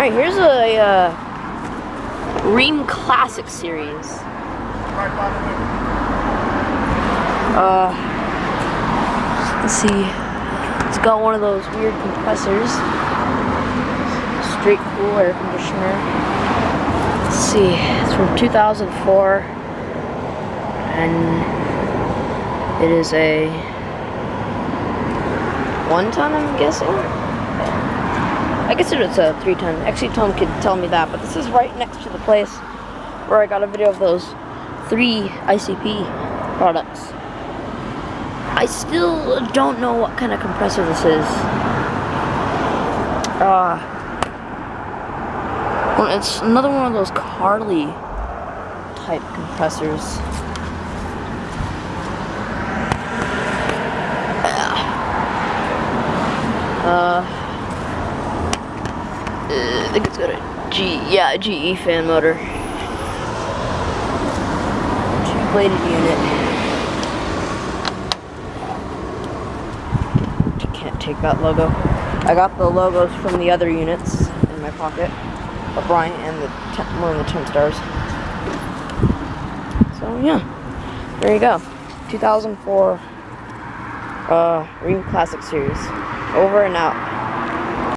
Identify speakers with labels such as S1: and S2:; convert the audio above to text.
S1: Alright, here's a Rheem Classic series. Let's see. It's got one of those weird compressors. Straight cool air conditioner. Let's see. It's from 2004. And it is a 1 ton, I'm guessing. I guess it's a 3 ton. Actually, Tom could tell me that, but this is right next to the place where I got a video of those 3 ICP products. I still don't know what kind of compressor this is. Well, it's another one of those Carly type compressors. I think it's got a GE fan motor. 2-bladed unit. Can't take that logo. I got the logos from the other units in my pocket. O'Brien and one of the 10 stars. So yeah, there you go. 2004 Rheem Classic series. Over and out.